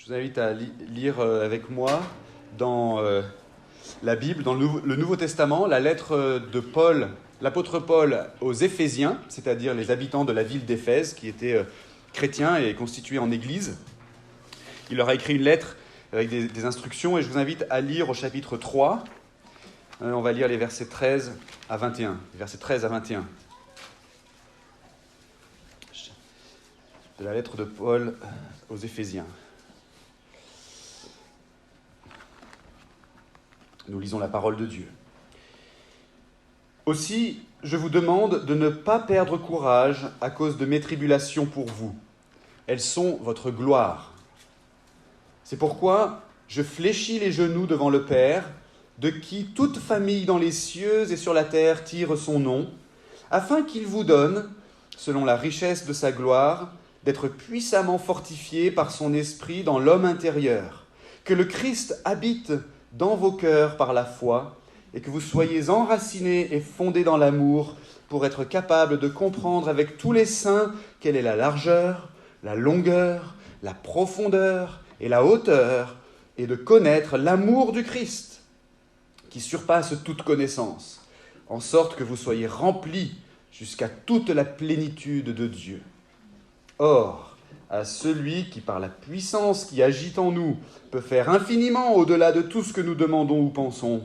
Je vous invite à lire avec moi dans la Bible, dans le Nouveau Testament, la lettre de Paul, l'apôtre Paul aux Éphésiens, c'est-à-dire les habitants de la ville d'Éphèse, qui étaient chrétiens et constitués en église. Il leur a écrit une lettre avec des instructions et je vous invite à lire au chapitre 3. On va lire les versets 13 à 21. Versets 13 à 21. De la lettre de Paul aux Éphésiens. Nous lisons la parole de Dieu. Aussi, je vous demande de ne pas perdre courage à cause de mes tribulations pour vous. Elles sont votre gloire. C'est pourquoi je fléchis les genoux devant le Père, de qui toute famille dans les cieux et sur la terre tire son nom, afin qu'il vous donne, selon la richesse de sa gloire, d'être puissamment fortifié par son esprit dans l'homme intérieur, que le Christ habite dans vos cœurs par la foi, et que vous soyez enracinés et fondés dans l'amour, pour être capables de comprendre avec tous les saints quelle est la largeur, la longueur, la profondeur et la hauteur, et de connaître l'amour du Christ, qui surpasse toute connaissance, en sorte que vous soyez remplis jusqu'à toute la plénitude de Dieu. Or, à celui qui, par la puissance qui agit en nous, peut faire infiniment au-delà de tout ce que nous demandons ou pensons,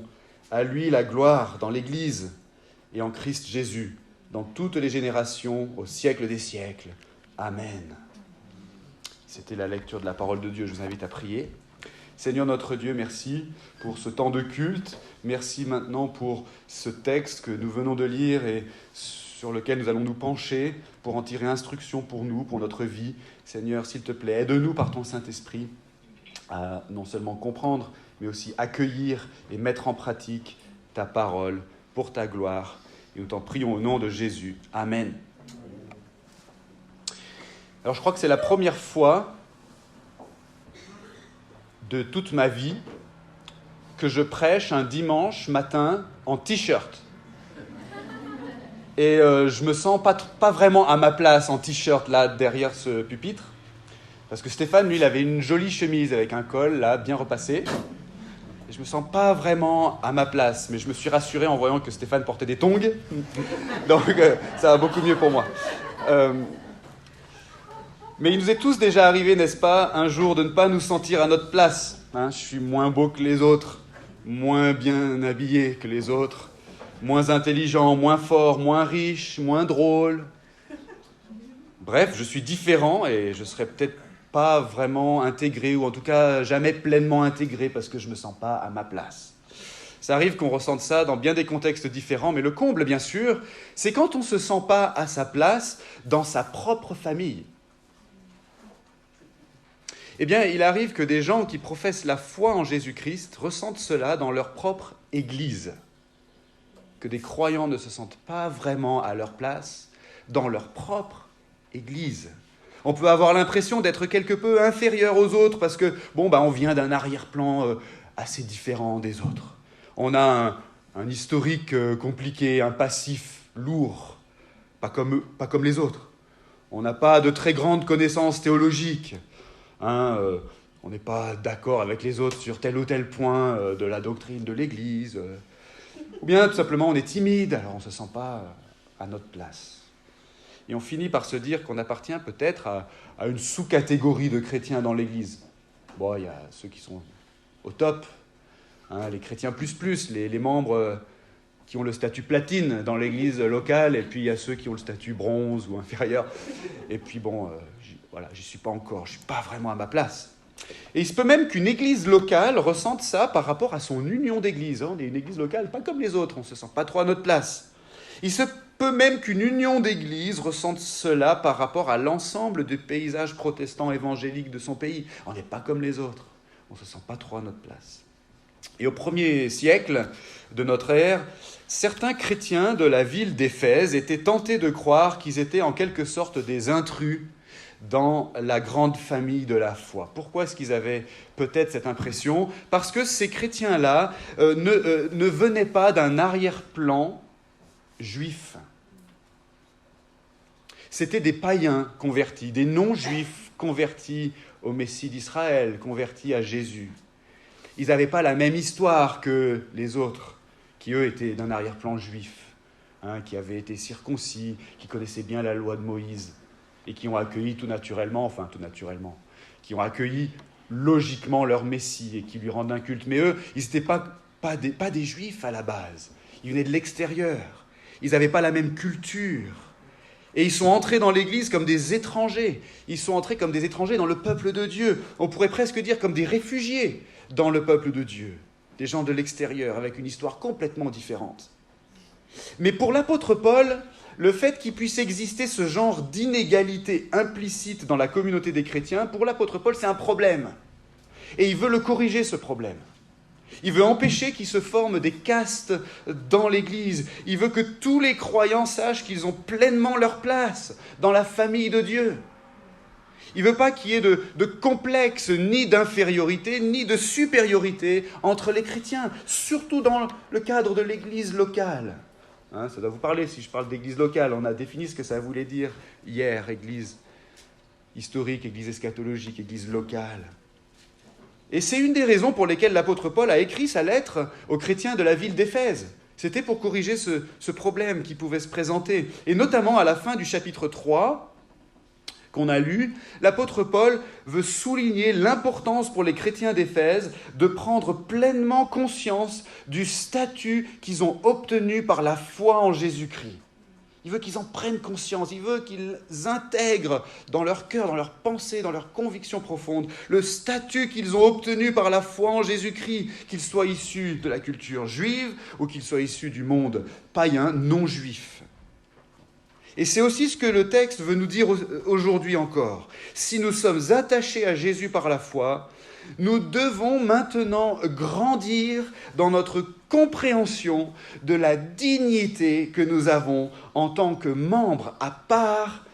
à lui la gloire dans l'Église et en Christ Jésus, dans toutes les générations, au siècle des siècles. Amen. C'était la lecture de la parole de Dieu. Je vous invite à prier. Seigneur notre Dieu, merci pour ce temps de culte. Merci maintenant pour ce texte que nous venons de lire et sur lequel nous allons nous pencher pour en tirer instruction pour nous, pour notre vie. Seigneur, s'il te plaît, aide-nous par ton Saint-Esprit à non seulement comprendre, mais aussi accueillir et mettre en pratique ta parole pour ta gloire. Et nous t'en prions au nom de Jésus. Amen. Alors je crois que c'est la première fois de toute ma vie que je prêche un dimanche matin en t-shirt. Et je me sens pas vraiment à ma place en t-shirt là derrière ce pupitre. Parce que Stéphane, lui, il avait une jolie chemise avec un col là bien repassé. Et je me sens pas vraiment à ma place. Mais je me suis rassuré en voyant que Stéphane portait des tongs. Donc ça va beaucoup mieux pour moi. Mais il nous est tous déjà arrivé, n'est-ce pas, un jour de ne pas nous sentir à notre place. Je suis moins beau que les autres, moins bien habillé que les autres, moins intelligent, moins fort, moins riche, moins drôle. Bref, je suis différent et je ne serai peut-être pas vraiment intégré, ou en tout cas jamais pleinement intégré parce que je ne me sens pas à ma place. Ça arrive qu'on ressente ça dans bien des contextes différents, mais le comble, bien sûr, c'est quand on ne se sent pas à sa place dans sa propre famille. Eh bien, il arrive que des gens qui professent la foi en Jésus-Christ ressentent cela dans leur propre Église. Que des croyants ne se sentent pas vraiment à leur place dans leur propre Église. On peut avoir l'impression d'être quelque peu inférieur aux autres parce que, on vient d'un arrière-plan assez différent des autres. On a un historique compliqué, un passif lourd, pas comme les autres. On n'a pas de très grandes connaissances théologiques. On n'est pas d'accord avec les autres sur tel ou tel point de la doctrine de l'Église. Ou bien, tout simplement, on est timide, alors on ne se sent pas à notre place. Et on finit par se dire qu'on appartient peut-être à une sous-catégorie de chrétiens dans l'Église. Il y a ceux qui sont au top, les chrétiens plus, les membres qui ont le statut platine dans l'Église locale, et puis il y a ceux qui ont le statut bronze ou inférieur. Et puis j'y suis pas encore, je suis pas vraiment à ma place. Et il se peut même qu'une église locale ressente ça par rapport à son union d'église. On est une église locale, pas comme les autres, on se sent pas trop à notre place. Il se peut même qu'une union d'église ressente cela par rapport à l'ensemble du paysage protestant évangélique de son pays. On n'est pas comme les autres, on se sent pas trop à notre place. Et au 1er siècle de notre ère, certains chrétiens de la ville d'Éphèse étaient tentés de croire qu'ils étaient en quelque sorte des intrus dans la grande famille de la foi. Pourquoi est-ce qu'ils avaient peut-être cette impression ? Parce que ces chrétiens-là ne venaient pas d'un arrière-plan juif. C'était des païens convertis, des non-juifs convertis au Messie d'Israël, convertis à Jésus. Ils n'avaient pas la même histoire que les autres, qui eux étaient d'un arrière-plan juif, qui avaient été circoncis, qui connaissaient bien la loi de Moïse, et qui ont accueilli tout naturellement, qui ont accueilli logiquement leur Messie et qui lui rendent un culte. Mais eux, ils n'étaient pas des juifs à la base. Ils venaient de l'extérieur. Ils n'avaient pas la même culture. Et ils sont entrés dans l'Église comme des étrangers. Ils sont entrés comme des étrangers dans le peuple de Dieu. On pourrait presque dire comme des réfugiés dans le peuple de Dieu. Des gens de l'extérieur avec une histoire complètement différente. Mais pour l'apôtre Paul, le fait qu'il puisse exister ce genre d'inégalité implicite dans la communauté des chrétiens, pour l'apôtre Paul, c'est un problème. Et il veut le corriger, ce problème. Il veut empêcher qu'il se forme des castes dans l'Église. Il veut que tous les croyants sachent qu'ils ont pleinement leur place dans la famille de Dieu. Il ne veut pas qu'il y ait de complexe, ni d'infériorité, ni de supériorité entre les chrétiens, surtout dans le cadre de l'Église locale. Ça doit vous parler si je parle d'église locale. On a défini ce que ça voulait dire hier, église historique, église eschatologique, église locale. Et c'est une des raisons pour lesquelles l'apôtre Paul a écrit sa lettre aux chrétiens de la ville d'Éphèse. C'était pour corriger ce problème qui pouvait se présenter. Et notamment à la fin du chapitre 3, qu'on a lu, l'apôtre Paul veut souligner l'importance pour les chrétiens d'Éphèse de prendre pleinement conscience du statut qu'ils ont obtenu par la foi en Jésus-Christ. Il veut qu'ils en prennent conscience, il veut qu'ils intègrent dans leur cœur, dans leur pensée, dans leurs convictions profondes, le statut qu'ils ont obtenu par la foi en Jésus-Christ, qu'ils soient issus de la culture juive ou qu'ils soient issus du monde païen non juif. Et c'est aussi ce que le texte veut nous dire aujourd'hui encore. Si nous sommes attachés à Jésus par la foi, nous devons maintenant grandir dans notre compréhension de la dignité que nous avons en tant que membres à part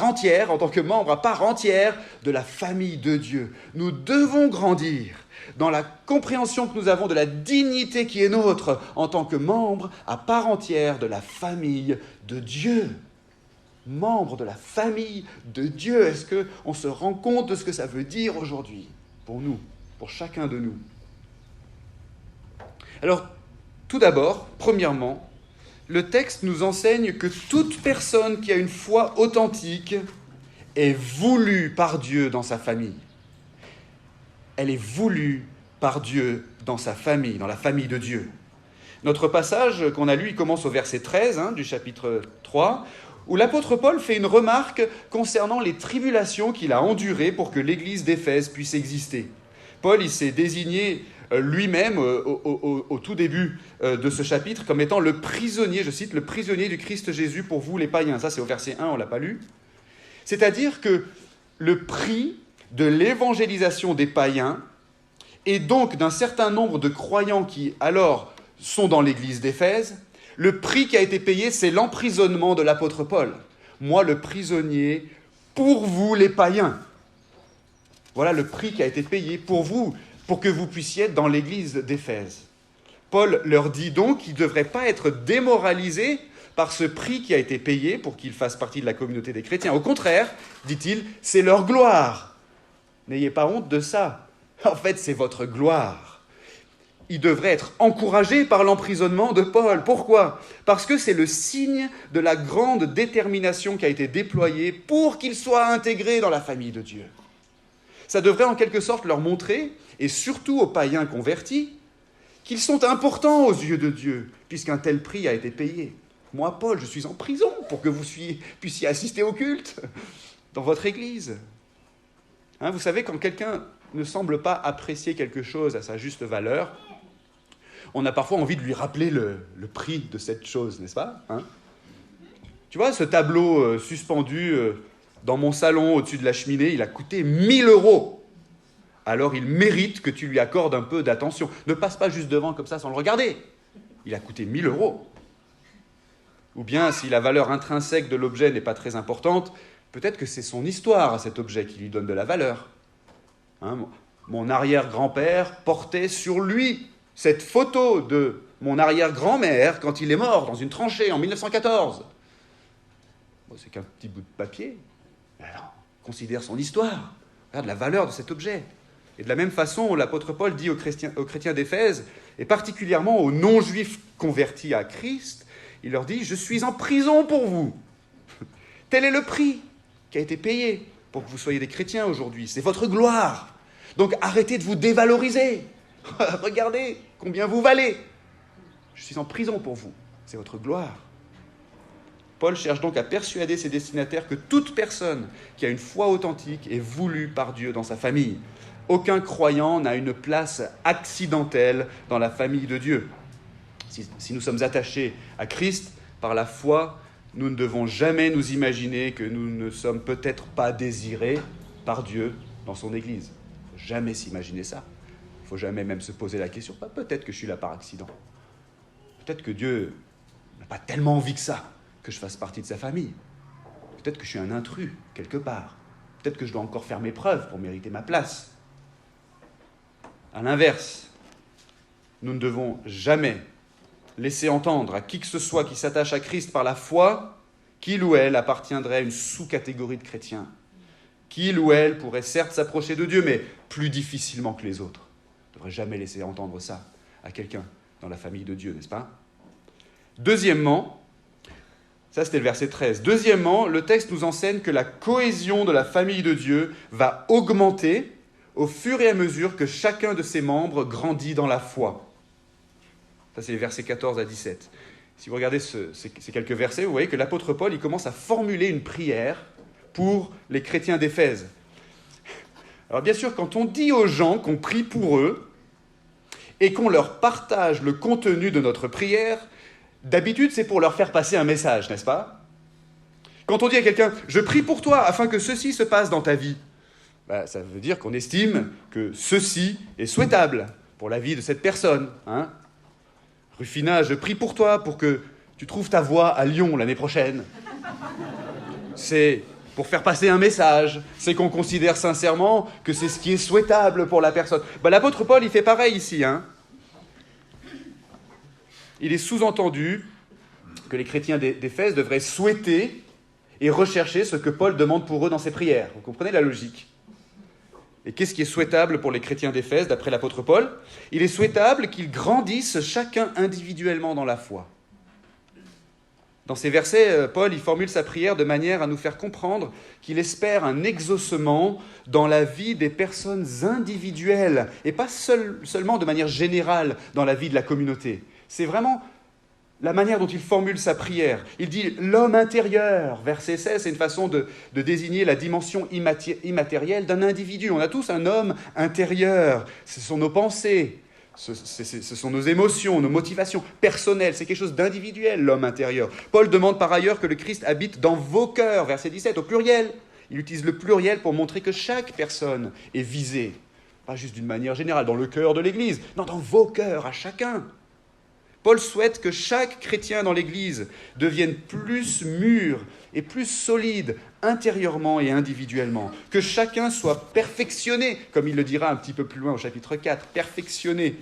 entière, en tant que membres à part entière de la famille de Dieu. Nous devons grandir dans la compréhension que nous avons de la dignité qui est nôtre en tant que membres à part entière de la famille de Dieu. Membres de la famille de Dieu. Est-ce qu'on se rend compte de ce que ça veut dire aujourd'hui pour nous, pour chacun de nous? Alors, tout d'abord, premièrement, le texte nous enseigne que toute personne qui a une foi authentique est voulue par Dieu dans sa famille. Elle est voulue par Dieu dans sa famille, dans la famille de Dieu. Notre passage qu'on a lu, il commence au verset 13 du chapitre 3, où l'apôtre Paul fait une remarque concernant les tribulations qu'il a endurées pour que l'église d'Éphèse puisse exister. Paul, il s'est désigné lui-même au tout début de ce chapitre comme étant le prisonnier, je cite, le prisonnier du Christ Jésus pour vous les païens. Ça, c'est au verset 1, on ne l'a pas lu. C'est-à-dire que le prix de l'évangélisation des païens et donc d'un certain nombre de croyants qui, alors, sont dans l'église d'Éphèse, le prix qui a été payé, c'est l'emprisonnement de l'apôtre Paul. Moi, le prisonnier, pour vous les païens. Voilà le prix qui a été payé pour vous, pour que vous puissiez être dans l'église d'Éphèse. Paul leur dit donc qu'ils ne devraient pas être démoralisés par ce prix qui a été payé pour qu'ils fassent partie de la communauté des chrétiens. Au contraire, dit-il, c'est leur gloire. N'ayez pas honte de ça. En fait, c'est votre gloire. Il devrait être encouragé par l'emprisonnement de Paul. Pourquoi ? Parce que c'est le signe de la grande détermination qui a été déployée pour qu'il soit intégré dans la famille de Dieu. Ça devrait en quelque sorte leur montrer, et surtout aux païens convertis, qu'ils sont importants aux yeux de Dieu, puisqu'un tel prix a été payé. Moi, Paul, je suis en prison pour que vous puissiez assister au culte dans votre église. Vous savez, quand quelqu'un ne semble pas apprécier quelque chose à sa juste valeur, on a parfois envie de lui rappeler le prix de cette chose, n'est-ce pas ? Tu vois, ce tableau suspendu dans mon salon au-dessus de la cheminée, il a coûté 1 000 €. Alors il mérite que tu lui accordes un peu d'attention. Ne passe pas juste devant comme ça sans le regarder. Il a coûté 1 000 €. Ou bien, si la valeur intrinsèque de l'objet n'est pas très importante, peut-être que c'est son histoire à cet objet qui lui donne de la valeur. Mon arrière-grand-père portait sur lui cette photo de mon arrière-grand-mère quand il est mort dans une tranchée en 1914. Bon, c'est qu'un petit bout de papier. Mais alors, considère son histoire. Regarde la valeur de cet objet. Et de la même façon, l'apôtre Paul dit aux chrétiens d'Éphèse, et particulièrement aux non-juifs convertis à Christ, il leur dit « Je suis en prison pour vous. Tel est le prix qui a été payé pour que vous soyez des chrétiens aujourd'hui. C'est votre gloire. Donc arrêtez de vous dévaloriser. Regardez combien vous valez. Je suis en prison pour vous. C'est votre gloire. » Paul cherche donc à persuader ses destinataires que toute personne qui a une foi authentique est voulue par Dieu dans sa famille. Aucun croyant n'a une place accidentelle dans la famille de Dieu. Si nous sommes attachés à Christ par la foi, nous ne devons jamais nous imaginer que nous ne sommes peut-être pas désirés par Dieu dans son Église. Il ne faut jamais s'imaginer ça. Il ne faut jamais même se poser la question, peut-être que je suis là par accident. Peut-être que Dieu n'a pas tellement envie que ça, que je fasse partie de sa famille. Peut-être que je suis un intrus, quelque part. Peut-être que je dois encore faire mes preuves pour mériter ma place. À l'inverse, nous ne devons jamais laisser entendre à qui que ce soit qui s'attache à Christ par la foi qu'il ou elle appartiendrait à une sous-catégorie de chrétiens. Qu'il ou elle pourrait certes s'approcher de Dieu, mais plus difficilement que les autres. On ne devrait jamais laisser entendre ça à quelqu'un dans la famille de Dieu, n'est-ce pas ? Deuxièmement, ça c'était le verset 13. Deuxièmement, le texte nous enseigne que la cohésion de la famille de Dieu va augmenter au fur et à mesure que chacun de ses membres grandit dans la foi. Ça, c'est les versets 14 à 17. Si vous regardez ces quelques versets, vous voyez que l'apôtre Paul il commence à formuler une prière pour les chrétiens d'Éphèse. Alors bien sûr, quand on dit aux gens qu'on prie pour eux et qu'on leur partage le contenu de notre prière, d'habitude, c'est pour leur faire passer un message, n'est-ce pas ? Quand on dit à quelqu'un « Je prie pour toi afin que ceci se passe dans ta vie », ça veut dire qu'on estime que ceci est souhaitable pour la vie de cette personne. Hein ? Rufina, je prie pour toi pour que tu trouves ta voie à Lyon l'année prochaine. C'est pour faire passer un message. C'est qu'on considère sincèrement que c'est ce qui est souhaitable pour la personne. L'apôtre Paul, il fait pareil ici. Hein ? Il est sous-entendu que les chrétiens d'Éphèse devraient souhaiter et rechercher ce que Paul demande pour eux dans ses prières. Vous comprenez la logique ? Et qu'est-ce qui est souhaitable pour les chrétiens d'Éphèse, d'après l'apôtre Paul ? Il est souhaitable qu'ils grandissent chacun individuellement dans la foi. Dans ces versets, Paul il formule sa prière de manière à nous faire comprendre qu'il espère un exaucement dans la vie des personnes individuelles, et pas seulement de manière générale dans la vie de la communauté. C'est vraiment la manière dont il formule sa prière. Il dit « l'homme intérieur », verset 16, c'est une façon de désigner la dimension immatérielle d'un individu. On a tous un homme intérieur, ce sont nos pensées, ce sont nos émotions, nos motivations personnelles, c'est quelque chose d'individuel, l'homme intérieur. Paul demande par ailleurs que le Christ habite dans vos cœurs, verset 17, au pluriel. Il utilise le pluriel pour montrer que chaque personne est visée, pas juste d'une manière générale, dans le cœur de l'Église, non, dans vos cœurs, à chacun. Paul souhaite que chaque chrétien dans l'Église devienne plus mûr et plus solide intérieurement et individuellement. Que chacun soit perfectionné, comme il le dira un petit peu plus loin au chapitre 4, perfectionné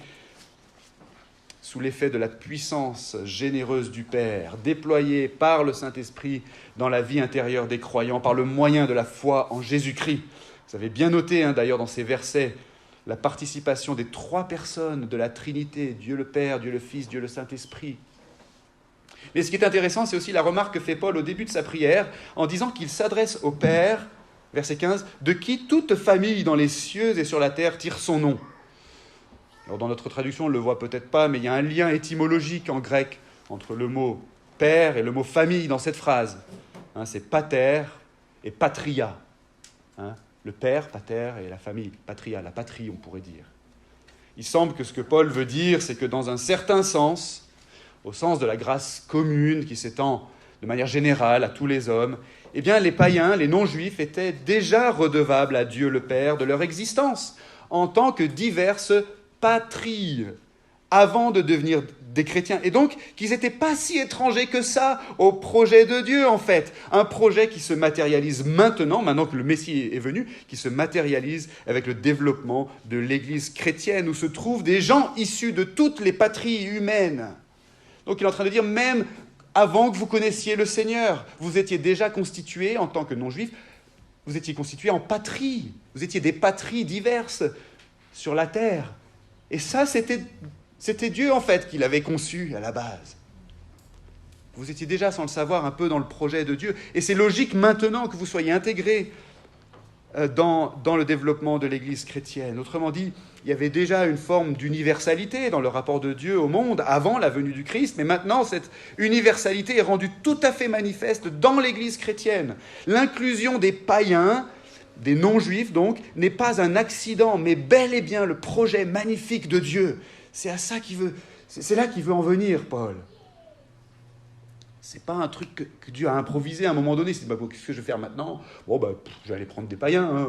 sous l'effet de la puissance généreuse du Père, déployée par le Saint-Esprit dans la vie intérieure des croyants, par le moyen de la foi en Jésus-Christ. Vous avez bien noté d'ailleurs dans ces versets, la participation des trois personnes de la Trinité, Dieu le Père, Dieu le Fils, Dieu le Saint-Esprit. Mais ce qui est intéressant, c'est aussi la remarque que fait Paul au début de sa prière, en disant qu'il s'adresse au Père, verset 15, « de qui toute famille dans les cieux et sur la terre tire son nom ». Alors dans notre traduction, on ne le voit peut-être pas, mais il y a un lien étymologique en grec entre le mot « père » et le mot « famille » dans cette phrase. C'est « pater » et « patria ». Le père, pater, et la famille, patria, la patrie, on pourrait dire. Il semble que ce que Paul veut dire, c'est que dans un certain sens, au sens de la grâce commune qui s'étend de manière générale à tous les hommes, eh bien les païens, les non-juifs, étaient déjà redevables à Dieu le Père de leur existence, en tant que diverses patries, avant de devenir des chrétiens. Et donc, qu'ils n'étaient pas si étrangers que ça au projet de Dieu, en fait. Un projet qui se matérialise maintenant que le Messie est venu, qui se matérialise avec le développement de l'Église chrétienne, où se trouvent des gens issus de toutes les patries humaines. Donc, il est en train de dire, même avant que vous connaissiez le Seigneur. Vous étiez déjà constitués en tant que non-juifs, vous étiez constitués en patries. Vous étiez des patries diverses sur la terre. Et ça, c'était Dieu, en fait, qui l'avait conçu à la base. Vous étiez déjà, sans le savoir, un peu dans le projet de Dieu. Et c'est logique maintenant que vous soyez intégrés dans le développement de l'Église chrétienne. Autrement dit, il y avait déjà une forme d'universalité dans le rapport de Dieu au monde avant la venue du Christ, mais maintenant, cette universalité est rendue tout à fait manifeste dans l'Église chrétienne. L'inclusion des païens, des non-juifs donc, n'est pas un accident, mais bel et bien le projet magnifique de Dieu. C'est à ça c'est là qu'il veut en venir, Paul. C'est pas un truc que Dieu a improvisé à un moment donné. C'est qu'est-ce que je vais faire maintenant ? Je vais aller prendre des païens. Hein.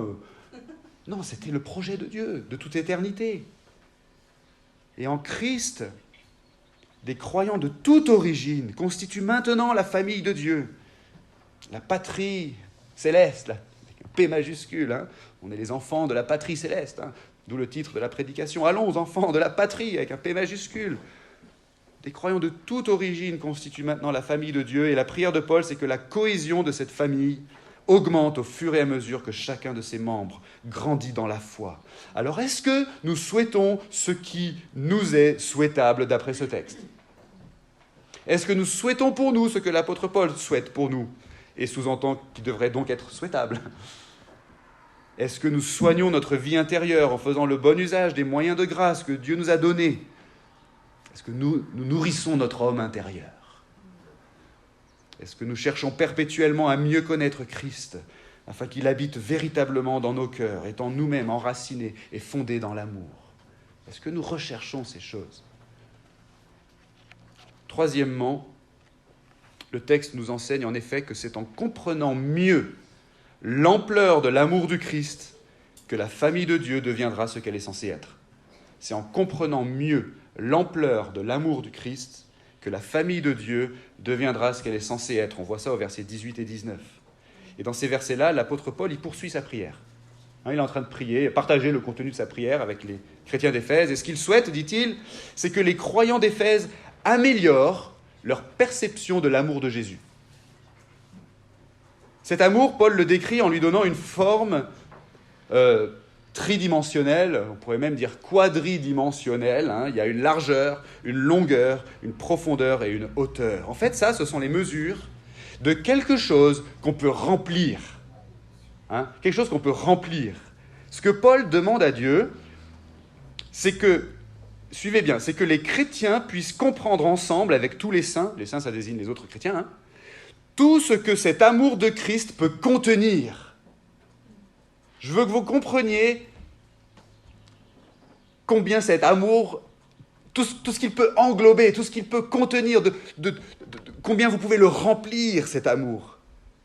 Non, c'était le projet de Dieu, de toute éternité. Et en Christ, des croyants de toute origine constituent maintenant la famille de Dieu, la patrie céleste, avec un P majuscule. Hein. On est les enfants de la patrie céleste, hein. D'où le titre de la prédication. Allons, enfants de la patrie, avec un P majuscule. Les croyants de toute origine constituent maintenant la famille de Dieu, et la prière de Paul, c'est que la cohésion de cette famille augmente au fur et à mesure que chacun de ses membres grandit dans la foi. Alors, est-ce que nous souhaitons ce qui nous est souhaitable d'après ce texte ? Est-ce que nous souhaitons pour nous ce que l'apôtre Paul souhaite pour nous, et sous-entend qu'il devrait donc être souhaitable ? Est-ce que nous soignons notre vie intérieure en faisant le bon usage des moyens de grâce que Dieu nous a donnés ? Est-ce que nous nourrissons notre homme intérieur ? Est-ce que nous cherchons perpétuellement à mieux connaître Christ, afin qu'il habite véritablement dans nos cœurs, étant nous-mêmes enracinés et fondés dans l'amour ? Est-ce que nous recherchons ces choses ? Troisièmement, le texte nous enseigne en effet que c'est en comprenant mieux l'ampleur de l'amour du Christ que la famille de Dieu deviendra ce qu'elle est censée être. C'est en comprenant mieux l'ampleur de l'amour du Christ que la famille de Dieu deviendra ce qu'elle est censée être. On voit ça au versets 18 et 19. Et dans ces versets-là, l'apôtre Paul, il poursuit sa prière. Il est en train de prier, partager le contenu de sa prière avec les chrétiens d'Éphèse. Et ce qu'il souhaite, dit-il, c'est que les croyants d'Éphèse améliorent leur perception de l'amour de Jésus. Cet amour, Paul le décrit en lui donnant une forme tridimensionnelle, on pourrait même dire quadridimensionnelle. Il y a une largeur, une longueur, une profondeur et une hauteur. En fait, ça, ce sont les mesures de quelque chose qu'on peut remplir. Quelque chose qu'on peut remplir. Ce que Paul demande à Dieu, c'est que, suivez bien, c'est que les chrétiens puissent comprendre ensemble avec tous les saints ça désigne les autres chrétiens, tout ce que cet amour de Christ peut contenir. Je veux que vous compreniez combien cet amour, tout ce qu'il peut englober, tout ce qu'il peut contenir, combien vous pouvez le remplir, cet amour,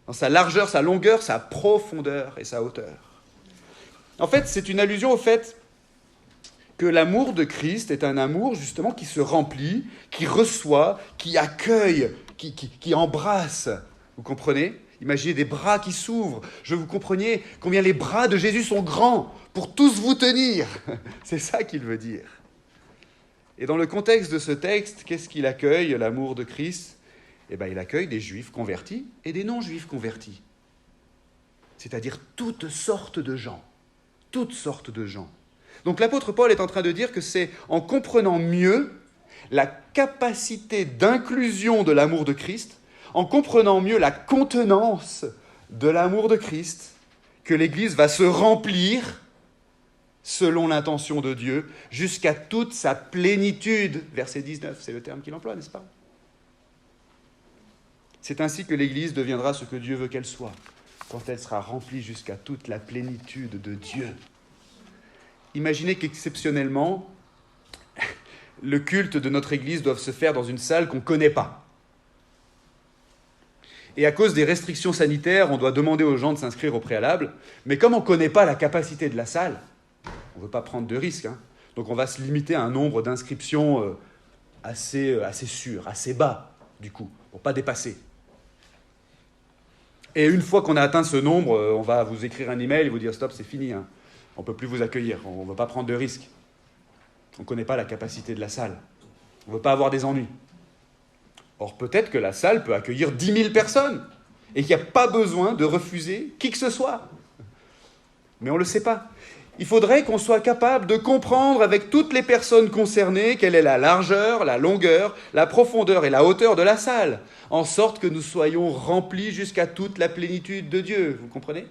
dans sa largeur, sa longueur, sa profondeur et sa hauteur. En fait, c'est une allusion au fait que l'amour de Christ est un amour justement qui se remplit, qui reçoit, qui accueille, qui embrasse. Vous comprenez ? Imaginez des bras qui s'ouvrent. Je veux que vous compreniez combien les bras de Jésus sont grands pour tous vous tenir. C'est ça qu'il veut dire. Et dans le contexte de ce texte, qu'est-ce qu'il accueille, l'amour de Christ ? Il accueille des juifs convertis et des non-juifs convertis. C'est-à-dire toutes sortes de gens. Toutes sortes de gens. Donc l'apôtre Paul est en train de dire que c'est en comprenant mieux la capacité d'inclusion de l'amour de Christ, en comprenant mieux la contenance de l'amour de Christ, que l'Église va se remplir, selon l'intention de Dieu, jusqu'à toute sa plénitude. Verset 19, c'est le terme qu'il emploie, n'est-ce pas ? C'est ainsi que l'Église deviendra ce que Dieu veut qu'elle soit, quand elle sera remplie jusqu'à toute la plénitude de Dieu. Imaginez qu'exceptionnellement, le culte de notre Église doive se faire dans une salle qu'on ne connaît pas. Et à cause des restrictions sanitaires, on doit demander aux gens de s'inscrire au préalable. Mais comme on ne connaît pas la capacité de la salle, on ne veut pas prendre de risques. Donc on va se limiter à un nombre d'inscriptions assez sûr, assez bas, du coup, pour ne pas dépasser. Et une fois qu'on a atteint ce nombre, on va vous écrire un email et vous dire « Stop, c'est fini, on ne peut plus vous accueillir, on ne veut pas prendre de risques. On ne connaît pas la capacité de la salle. On ne veut pas avoir des ennuis. » Or, peut-être que la salle peut accueillir 10 000 personnes et qu'il n'y a pas besoin de refuser qui que ce soit. Mais on ne le sait pas. Il faudrait qu'on soit capable de comprendre avec toutes les personnes concernées quelle est la largeur, la longueur, la profondeur et la hauteur de la salle, en sorte que nous soyons remplis jusqu'à toute la plénitude de Dieu. Vous comprenez ?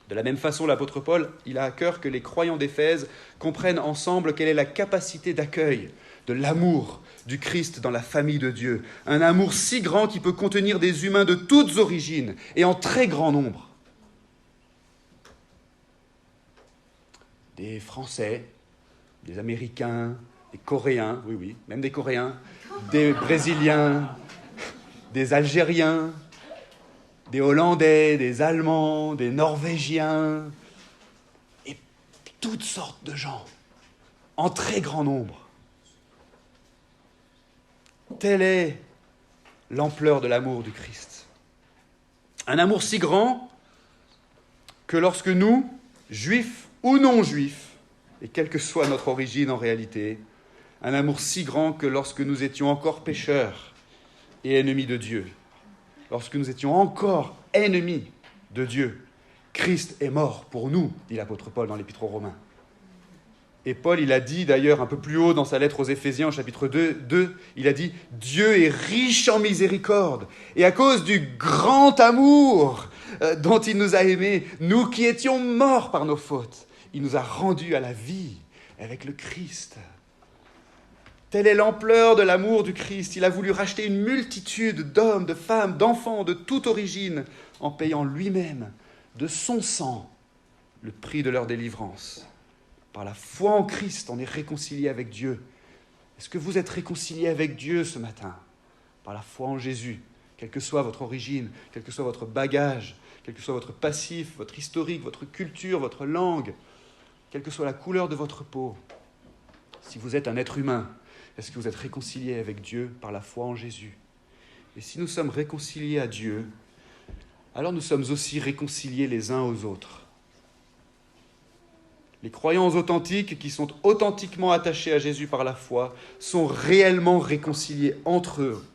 De la même façon, l'apôtre Paul, il a à cœur que les croyants d'Éphèse comprennent ensemble quelle est la capacité d'accueil de l'amour du Christ dans la famille de Dieu. Un amour si grand qui peut contenir des humains de toutes origines et en très grand nombre. Des Français, des Américains, des Coréens, oui, même des Coréens, des Brésiliens, des Algériens, des Hollandais, des Allemands, des Norvégiens, et toutes sortes de gens, en très grand nombre. Telle est l'ampleur de l'amour du Christ. Un amour si grand que lorsque nous, juifs ou non-juifs, et quelle que soit notre origine en réalité, un amour si grand que lorsque nous étions encore pécheurs et ennemis de Dieu, lorsque nous étions encore ennemis de Dieu, Christ est mort pour nous, dit l'apôtre Paul dans l'Épître aux Romains. Et Paul, il a dit d'ailleurs un peu plus haut dans sa lettre aux Éphésiens, au chapitre 2, il a dit « Dieu est riche en miséricorde, et à cause du grand amour dont il nous a aimés, nous qui étions morts par nos fautes, il nous a rendus à la vie avec le Christ. » Telle est l'ampleur de l'amour du Christ. Il a voulu racheter une multitude d'hommes, de femmes, d'enfants de toute origine, en payant lui-même de son sang le prix de leur délivrance. Par la foi en Christ, on est réconcilié avec Dieu. Est-ce que vous êtes réconcilié avec Dieu ce matin ? Par la foi en Jésus, quelle que soit votre origine, quel que soit votre bagage, quel que soit votre passif, votre historique, votre culture, votre langue, quelle que soit la couleur de votre peau. Si vous êtes un être humain, est-ce que vous êtes réconcilié avec Dieu par la foi en Jésus ? Et si nous sommes réconciliés à Dieu, alors nous sommes aussi réconciliés les uns aux autres. Les croyants authentiques qui sont authentiquement attachés à Jésus par la foi sont réellement réconciliés entre eux.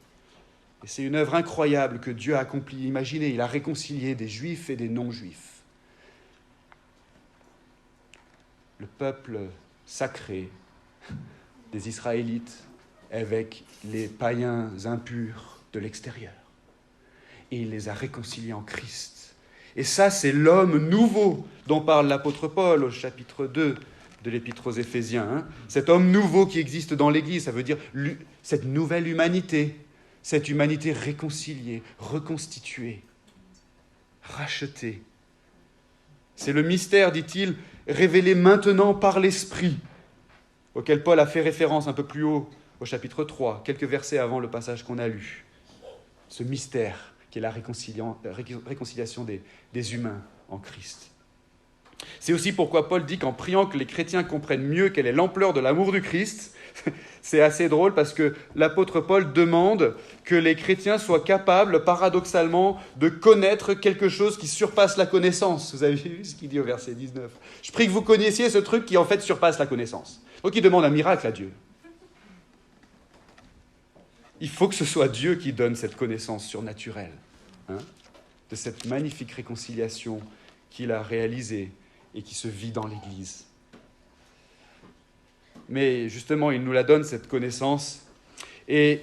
Et c'est une œuvre incroyable que Dieu a accomplie. Imaginez, il a réconcilié des juifs et des non-juifs. Le peuple sacré des Israélites avec les païens impurs de l'extérieur. Et il les a réconciliés en Christ. Et ça, c'est l'homme nouveau dont parle l'apôtre Paul au chapitre 2 de l'Épître aux Éphésiens. Cet homme nouveau qui existe dans l'Église, ça veut dire cette nouvelle humanité, cette humanité réconciliée, reconstituée, rachetée. C'est le mystère, dit-il, révélé maintenant par l'Esprit, auquel Paul a fait référence un peu plus haut au chapitre 3, quelques versets avant le passage qu'on a lu. Ce mystère qui est la réconciliation des humains en Christ. C'est aussi pourquoi Paul dit qu'en priant que les chrétiens comprennent mieux quelle est l'ampleur de l'amour du Christ, c'est assez drôle parce que l'apôtre Paul demande que les chrétiens soient capables, paradoxalement, de connaître quelque chose qui surpasse la connaissance. Vous avez vu ce qu'il dit au verset 19 ? Je prie que vous connaissiez ce truc qui en fait surpasse la connaissance. Donc il demande un miracle à Dieu. Il faut que ce soit Dieu qui donne cette connaissance surnaturelle, de cette magnifique réconciliation qu'il a réalisée et qui se vit dans l'Église. Mais justement, il nous la donne, cette connaissance, et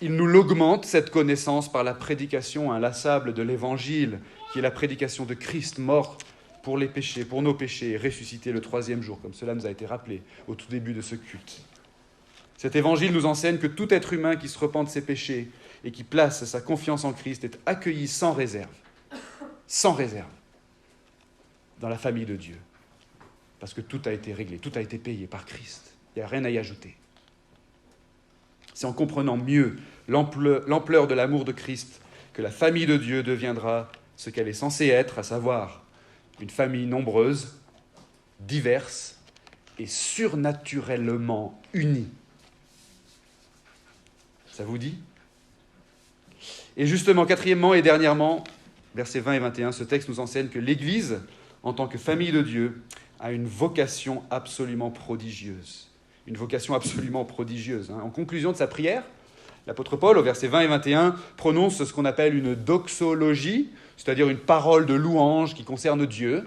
il nous l'augmente, cette connaissance, par la prédication inlassable de l'Évangile, qui est la prédication de Christ mort pour les péchés, pour nos péchés, et ressuscité le 3e jour, comme cela nous a été rappelé au tout début de ce culte. Cet évangile nous enseigne que tout être humain qui se repent de ses péchés et qui place sa confiance en Christ est accueilli sans réserve, dans la famille de Dieu. Parce que tout a été réglé, tout a été payé par Christ. Il n'y a rien à y ajouter. C'est en comprenant mieux l'ampleur de l'amour de Christ que la famille de Dieu deviendra ce qu'elle est censée être, à savoir une famille nombreuse, diverse et surnaturellement unie. Ça vous dit ? Et justement, quatrièmement et dernièrement, versets 20 et 21, ce texte nous enseigne que l'Église, en tant que famille de Dieu, a une vocation absolument prodigieuse. Une vocation absolument prodigieuse. En conclusion de sa prière, L'apôtre Paul, au verset 20 et 21, prononce ce qu'on appelle une doxologie, c'est-à-dire une parole de louange qui concerne Dieu,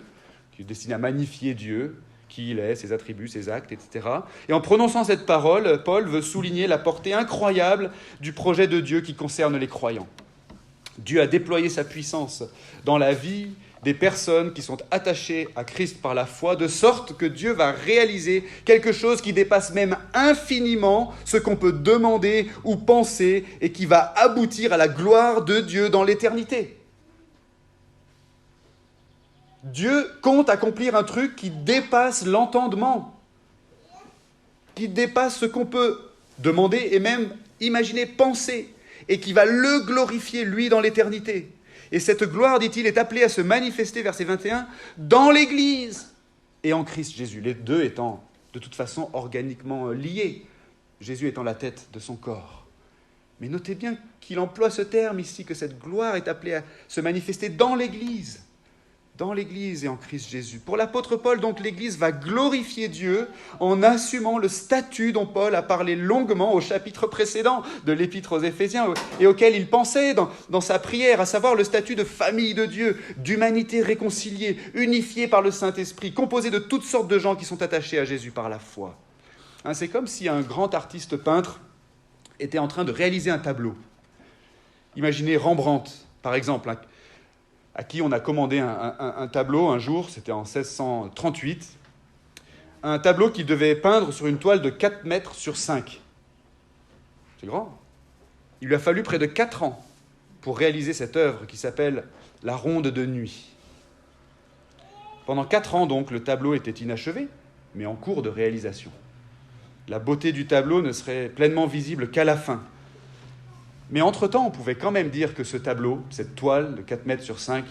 qui est destinée à magnifier Dieu, qui il est, ses attributs, ses actes, etc. Et en prononçant cette parole, Paul veut souligner la portée incroyable du projet de Dieu qui concerne les croyants. Dieu a déployé sa puissance dans la vie des personnes qui sont attachées à Christ par la foi, de sorte que Dieu va réaliser quelque chose qui dépasse même infiniment ce qu'on peut demander ou penser et qui va aboutir à la gloire de Dieu dans l'éternité. Dieu compte accomplir un truc qui dépasse l'entendement, qui dépasse ce qu'on peut demander et même imaginer, penser, et qui va le glorifier, lui, dans l'éternité. Et cette gloire, dit-il, est appelée à se manifester, verset 21, dans l'Église et en Christ Jésus, les deux étant de toute façon organiquement liés, Jésus étant la tête de son corps. Mais notez bien qu'il emploie ce terme ici, que cette gloire est appelée à se manifester dans l'Église et en Christ Jésus. Pour l'apôtre Paul, donc, l'Église va glorifier Dieu en assumant le statut dont Paul a parlé longuement au chapitre précédent de l'Épître aux Éphésiens et auquel il pensait dans sa prière, à savoir le statut de famille de Dieu, d'humanité réconciliée, unifiée par le Saint-Esprit, composée de toutes sortes de gens qui sont attachés à Jésus par la foi. C'est comme si un grand artiste peintre était en train de réaliser un tableau. Imaginez Rembrandt, par exemple, à qui on a commandé un tableau un jour, c'était en 1638, un tableau qu'il devait peindre sur une toile de 4 mètres sur 5. C'est grand. Il lui a fallu près de 4 ans pour réaliser cette œuvre qui s'appelle « La ronde de nuit ». Pendant 4 ans, donc, le tableau était inachevé, mais en cours de réalisation. La beauté du tableau ne serait pleinement visible qu'à la fin. Mais entre-temps, on pouvait quand même dire que ce tableau, cette toile de 4 mètres sur 5,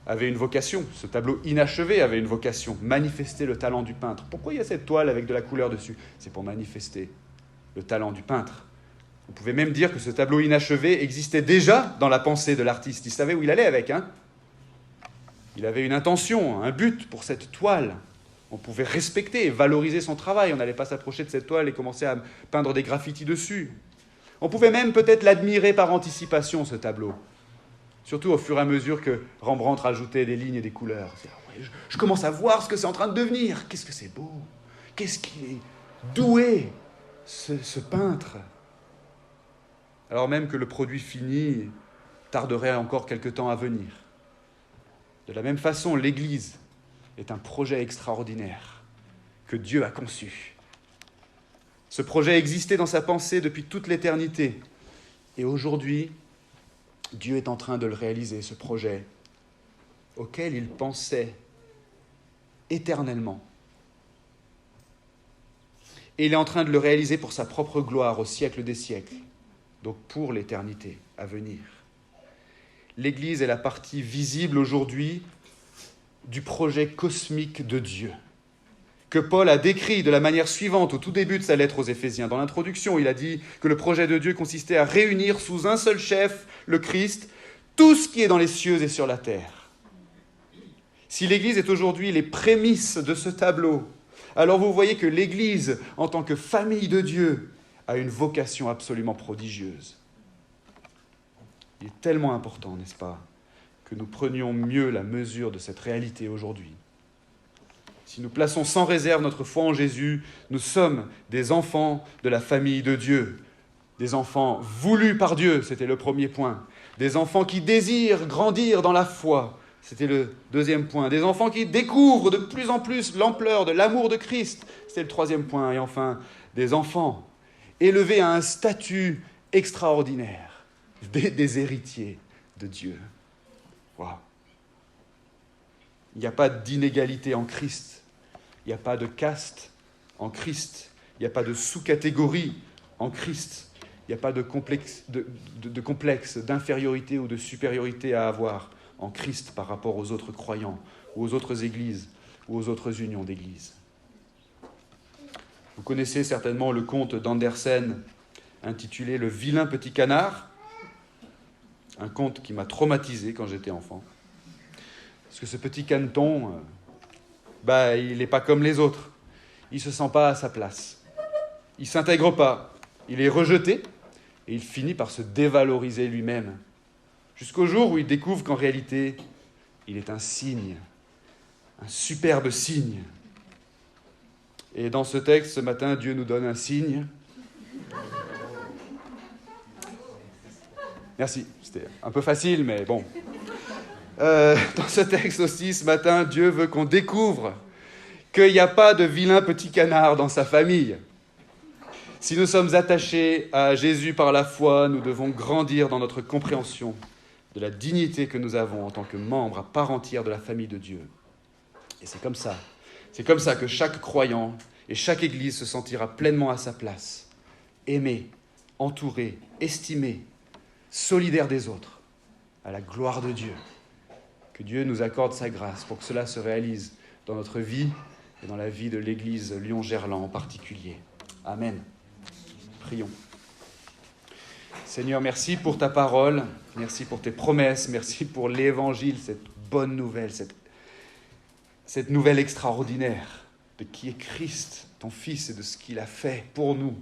avait une vocation. Ce tableau inachevé avait une vocation, manifester le talent du peintre. Pourquoi il y a cette toile avec de la couleur dessus ? C'est pour manifester le talent du peintre. On pouvait même dire que ce tableau inachevé existait déjà dans la pensée de l'artiste. Il savait où il allait avec, Il avait une intention, un but pour cette toile. On pouvait respecter et valoriser son travail. On n'allait pas s'approcher de cette toile et commencer à peindre des graffitis dessus. On pouvait même peut-être l'admirer par anticipation, ce tableau. Surtout au fur et à mesure que Rembrandt rajoutait des lignes et des couleurs. Je commence à voir ce que c'est en train de devenir. Qu'est-ce que c'est beau. Qu'est-ce qu'il est doué, ce peintre. Alors même que le produit fini tarderait encore quelque temps à venir. De la même façon, l'Église est un projet extraordinaire que Dieu a conçu. Ce projet existait dans sa pensée depuis toute l'éternité. Et aujourd'hui, Dieu est en train de le réaliser, ce projet auquel il pensait éternellement. Et il est en train de le réaliser pour sa propre gloire au siècle des siècles, donc pour l'éternité à venir. L'Église est la partie visible aujourd'hui du projet cosmique de Dieu, que Paul a décrit de la manière suivante au tout début de sa lettre aux Éphésiens. Dans l'introduction, il a dit que le projet de Dieu consistait à réunir sous un seul chef, le Christ, tout ce qui est dans les cieux et sur la terre. Si l'Église est aujourd'hui les prémices de ce tableau, alors vous voyez que l'Église, en tant que famille de Dieu, a une vocation absolument prodigieuse. Il est tellement important, n'est-ce pas, que nous prenions mieux la mesure de cette réalité aujourd'hui. Si nous plaçons sans réserve notre foi en Jésus, nous sommes des enfants de la famille de Dieu. Des enfants voulus par Dieu, c'était le premier point. Des enfants qui désirent grandir dans la foi, c'était le deuxième point. Des enfants qui découvrent de plus en plus l'ampleur de l'amour de Christ, c'était le troisième point. Et enfin, des enfants élevés à un statut extraordinaire, des héritiers de Dieu. Wow. Il n'y a pas d'inégalité en Christ. Il n'y a pas de caste en Christ. Il n'y a pas de sous-catégorie en Christ. Il n'y a pas de complexe, d'infériorité ou de supériorité à avoir en Christ par rapport aux autres croyants, ou aux autres églises, ou aux autres unions d'églises. Vous connaissez certainement le conte d'Andersen intitulé « Le vilain petit canard », un conte qui m'a traumatisé quand j'étais enfant. Parce que ce petit caneton, il n'est pas comme les autres. Il ne se sent pas à sa place. Il ne s'intègre pas. Il est rejeté et il finit par se dévaloriser lui-même, jusqu'au jour où il découvre qu'en réalité, il est un signe, un superbe signe. Et dans ce texte, ce matin, Dieu nous donne un signe. Merci, c'était un peu facile, mais bon. Dans ce texte aussi, ce matin, Dieu veut qu'on découvre qu'il n'y a pas de vilain petit canard dans sa famille. Si nous sommes attachés à Jésus par la foi, nous devons grandir dans notre compréhension de la dignité que nous avons en tant que membres à part entière de la famille de Dieu. Et c'est comme ça que chaque croyant et chaque Église se sentira pleinement à sa place, aimé, entouré, estimé, solidaire des autres, à la gloire de Dieu. Que Dieu nous accorde sa grâce pour que cela se réalise dans notre vie et dans la vie de l'Église Lyon-Gerland en particulier. Amen. Prions. Seigneur, merci pour ta parole, merci pour tes promesses, merci pour l'Évangile, cette bonne nouvelle, cette nouvelle extraordinaire de qui est Christ, ton Fils, et de ce qu'il a fait pour nous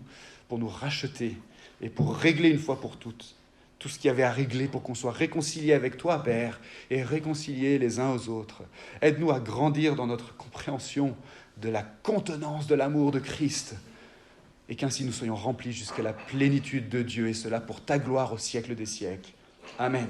racheter et pour régler une fois pour toutes tout ce qu'il y avait à régler pour qu'on soit réconciliés avec toi, Père, et réconciliés les uns aux autres. Aide-nous à grandir dans notre compréhension de la contenance de l'amour de Christ, et qu'ainsi nous soyons remplis jusqu'à la plénitude de Dieu, et cela pour ta gloire au siècle des siècles. Amen.